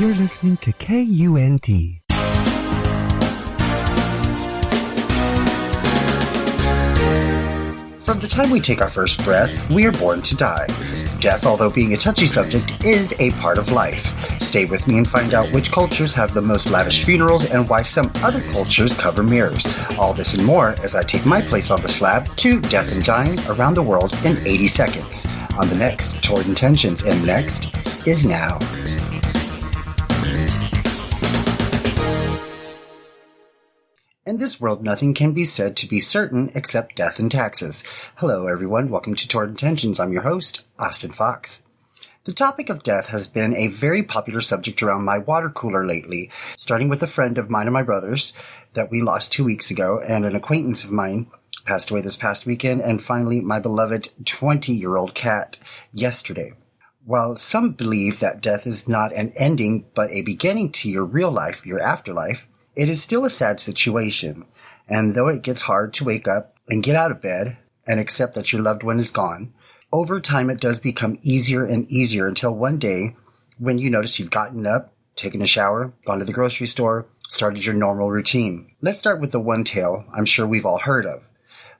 You're listening to KUNT. From the time we take our first breath, we are born to die. Death, although being a touchy subject, is a part of life. Stay with me and find out which cultures have the most lavish funerals and why some other cultures cover mirrors. All this and more as I take my place on the slab to death and dying around the world in 80 seconds. On the next Toward Intentions, and next is now. In this world, nothing can be said to be certain except death and taxes. Hello, everyone. Welcome to Toward Intentions. I'm your host, Austin Fox. The topic of death has been a very popular subject around my water cooler lately, starting with a friend of mine and my brother's that we lost 2 weeks ago, and an acquaintance of mine passed away this past weekend, and finally my beloved 20-year-old cat yesterday. While some believe that death is not an ending but a beginning to your real life, your afterlife, it is still a sad situation, and though it gets hard to wake up and get out of bed and accept that your loved one is gone, over time it does become easier and easier until one day when you notice you've gotten up, taken a shower, gone to the grocery store, started your normal routine. Let's start with the one tale I'm sure we've all heard of: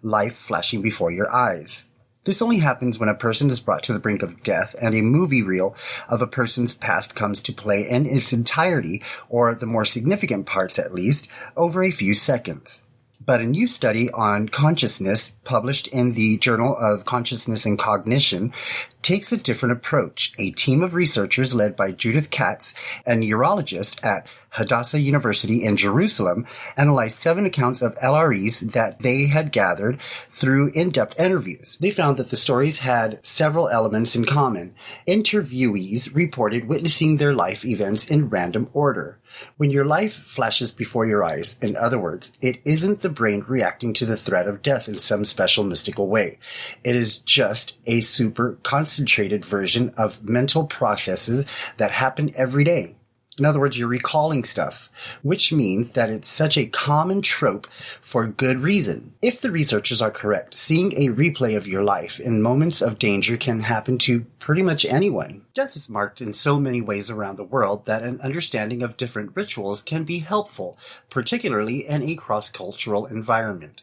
life flashing before your eyes. This only happens when a person is brought to the brink of death and a movie reel of a person's past comes to play in its entirety, or the more significant parts at least, over a few seconds. But a new study on consciousness, published in the Journal of Consciousness and Cognition, takes a different approach. A team of researchers led by Judith Katz, a neurologist at Hadassah University in Jerusalem, analyzed 7 accounts of LREs that they had gathered through in-depth interviews. They found that the stories had several elements in common. Interviewees reported witnessing their life events in random order. When your life flashes before your eyes, in other words, it isn't the brain reacting to the threat of death in some special mystical way. It is just a super concentrated version of mental processes that happen every day. In other words, you're recalling stuff, which means that it's such a common trope for good reason. If the researchers are correct, seeing a replay of your life in moments of danger can happen to pretty much anyone. Death is marked in so many ways around the world that an understanding of different rituals can be helpful, particularly in a cross-cultural environment.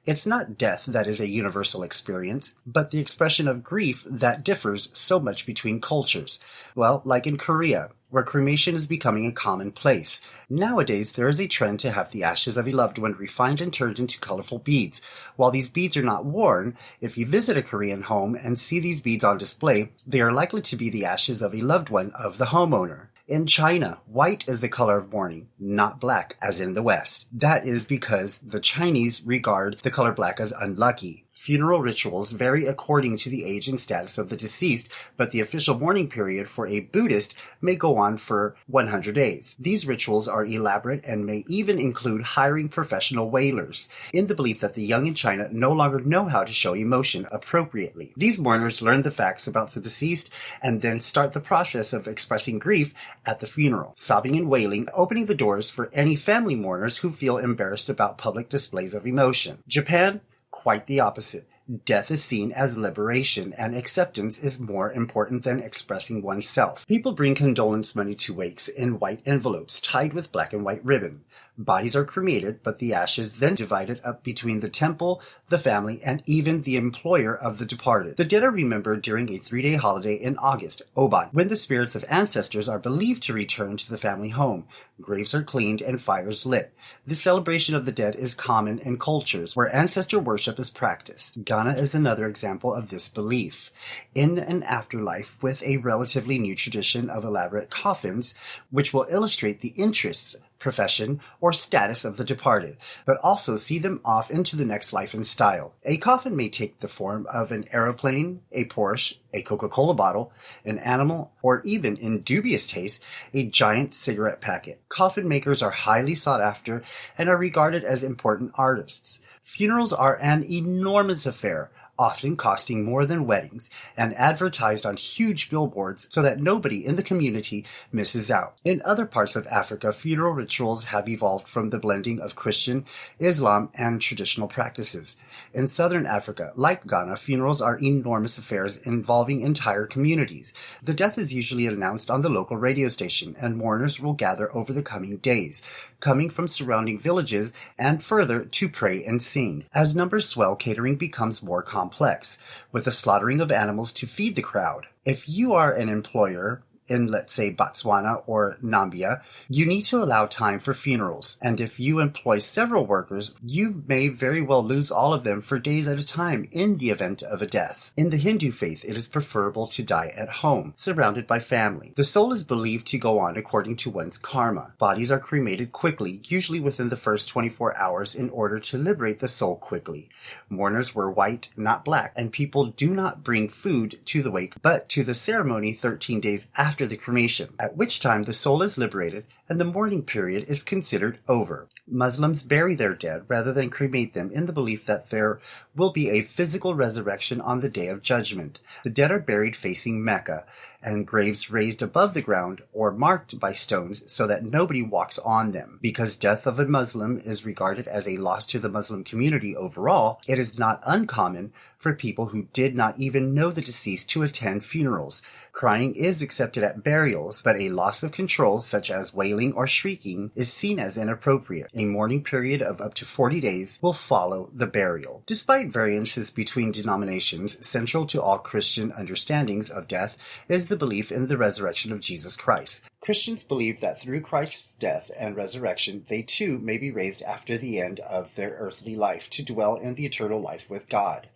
It's not death that is a universal experience, but the expression of grief that differs so much between cultures. Well, like in Korea, where cremation is becoming a commonplace. Nowadays, there is a trend to have the ashes of a loved one refined and turned into colorful beads. While these beads are not worn, if you visit a Korean home and see these beads on display, they are likely to be the ashes of a loved one of the homeowner. In China, white is the color of mourning, not black, as in the West. That is because the Chinese regard the color black as unlucky. Funeral rituals vary according to the age and status of the deceased, but the official mourning period for a Buddhist may go on for 100 days. These rituals are elaborate and may even include hiring professional wailers, in the belief that the young in China no longer know how to show emotion appropriately. These mourners learn the facts about the deceased and then start the process of expressing grief at the funeral, sobbing and wailing, opening the doors for any family mourners who feel embarrassed about public displays of emotion. Japan, quite the opposite. Death is seen as liberation, and acceptance is more important than expressing oneself. People bring condolence money to wakes in white envelopes tied with black and white ribbon. Bodies are cremated, but the ashes then divided up between the temple, the family, and even the employer of the departed. The dead are remembered during a 3-day holiday in August, Oban, when the spirits of ancestors are believed to return to the family home. Graves are cleaned and fires lit. This celebration of the dead is common in cultures where ancestor worship is practiced. Ghana is another example of this belief. In an afterlife with a relatively new tradition of elaborate coffins, which will illustrate the interests, profession, or status of the departed, but also see them off into the next life in style. A coffin may take the form of an aeroplane, a Porsche, a Coca-Cola bottle, an animal, or even, in dubious taste, a giant cigarette packet. Coffin makers are highly sought after and are regarded as important artists. Funerals are an enormous affair, often costing more than weddings, and advertised on huge billboards so that nobody in the community misses out. In other parts of Africa, funeral rituals have evolved from the blending of Christian, Islam, and traditional practices. In southern Africa, like Ghana, funerals are enormous affairs involving entire communities. The death is usually announced on the local radio station, and mourners will gather over the coming days, coming from surrounding villages and further to pray and sing. As numbers swell, catering becomes more complex, with the slaughtering of animals to feed the crowd. If you are an employer in, let's say, Botswana or Nambia, you need to allow time for funerals. And if you employ several workers, you may very well lose all of them for days at a time in the event of a death. In the Hindu faith, it is preferable to die at home, surrounded by family. The soul is believed to go on according to one's karma. Bodies are cremated quickly, usually within the first 24 hours, in order to liberate the soul quickly. Mourners wear white, not black, and people do not bring food to the wake, but to the ceremony 13 days after the cremation, at which time the soul is liberated and the mourning period is considered over. Muslims bury their dead rather than cremate them in the belief that there will be a physical resurrection on the Day of Judgment. The dead are buried facing Mecca, and graves raised above the ground or marked by stones so that nobody walks on them. Because death of a Muslim is regarded as a loss to the Muslim community overall, it is not uncommon for people who did not even know the deceased to attend funerals. Crying is accepted at burials, but a loss of control, such as wailing or shrieking, is seen as inappropriate. A mourning period of up to 40 days will follow the burial. Despite variances between denominations, central to all Christian understandings of death is the belief in the resurrection of Jesus Christ. Christians believe that through Christ's death and resurrection, they too may be raised after the end of their earthly life to dwell in the eternal life with God.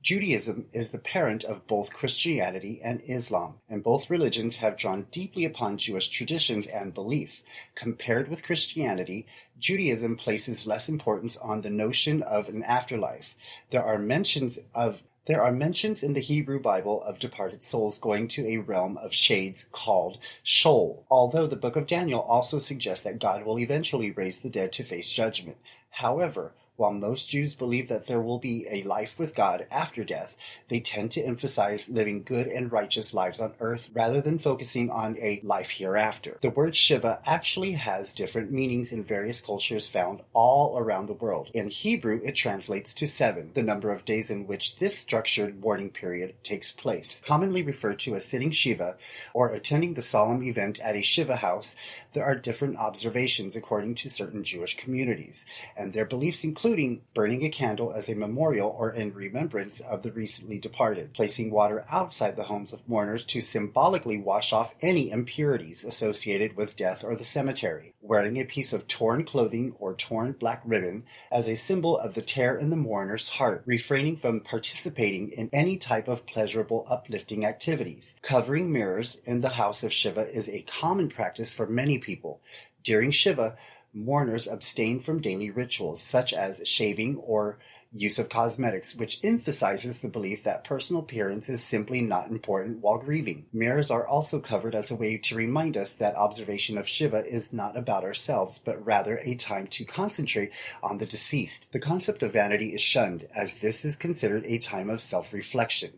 Judaism is the parent of both Christianity and Islam, and both religions have drawn deeply upon Jewish traditions and belief. Compared with Christianity, Judaism places less importance on the notion of an afterlife. There are mentions in the Hebrew Bible of departed souls going to a realm of shades called Sheol, although the book of Daniel also suggests that God will eventually raise the dead to face judgment. However, while most Jews believe that there will be a life with God after death, they tend to emphasize living good and righteous lives on earth rather than focusing on a life hereafter. The word Shiva actually has different meanings in various cultures found all around the world. In Hebrew, it translates to 7, the number of days in which this structured mourning period takes place. Commonly referred to as sitting Shiva or attending the solemn event at a Shiva house, there are different observations according to certain Jewish communities, and their beliefs including burning a candle as a memorial or in remembrance of the recently departed, placing water outside the homes of mourners to symbolically wash off any impurities associated with death or the cemetery, wearing a piece of torn clothing or torn black ribbon as a symbol of the tear in the mourner's heart, refraining from participating in any type of pleasurable, uplifting activities. Covering mirrors in the house of Shiva is a common practice for many people. During Shiva, mourners abstain from daily rituals such as shaving or use of cosmetics, which emphasizes the belief that personal appearance is simply not important while grieving. Mirrors are also covered as a way to remind us that observation of Shiva is not about ourselves, but rather a time to concentrate on the deceased. The concept of vanity is shunned, as this is considered a time of self-reflection,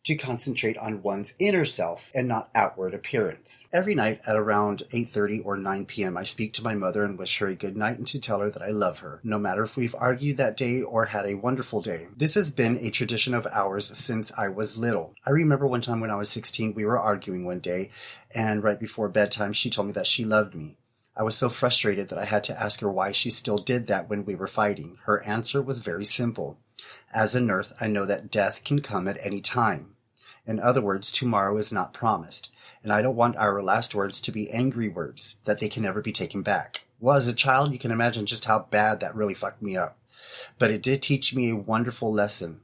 to concentrate on one's inner self and not outward appearance. Every night at around 8:30 or 9 p.m., I speak to my mother and wish her a good night and to tell her that I love her, no matter if we've argued that day or had a wonderful day. This has been a tradition of ours since I was little. I remember one time when I was 16, we were arguing one day, and right before bedtime, she told me that she loved me. I was so frustrated that I had to ask her why she still did that when we were fighting. Her answer was very simple. As a nurse, I know that death can come at any time. In other words, tomorrow is not promised, and I don't want our last words to be angry words, that they can never be taken back. Well, as a child, you can imagine just how bad that really fucked me up. But it did teach me a wonderful lesson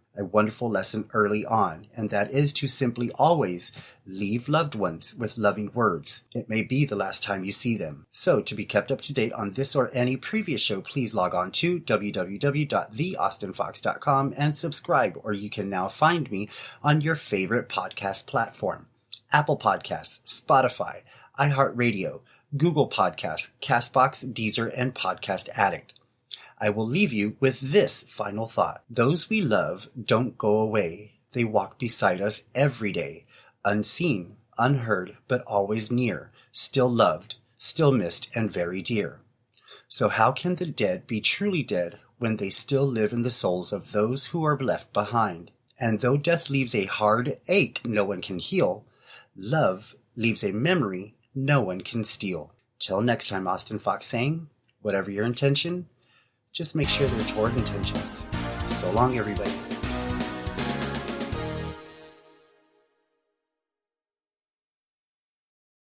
early on, and that is to simply always leave loved ones with loving words. It may be the last time you see them. So, to be kept up to date on this or any previous show, please log on to www.theaustinfox.com and subscribe, or you can now find me on your favorite podcast platform: Apple Podcasts, Spotify, iHeartRadio, Google Podcasts, CastBox, Deezer, and Podcast Addict. I will leave you with this final thought. Those we love don't go away. They walk beside us every day, unseen, unheard, but always near, still loved, still missed, and very dear. So how can the dead be truly dead when they still live in the souls of those who are left behind? And though death leaves a hard ache no one can heal, love leaves a memory no one can steal. Till next time, Austin Fox saying, whatever your intention, just make sure they're toward intentions. So long, everybody.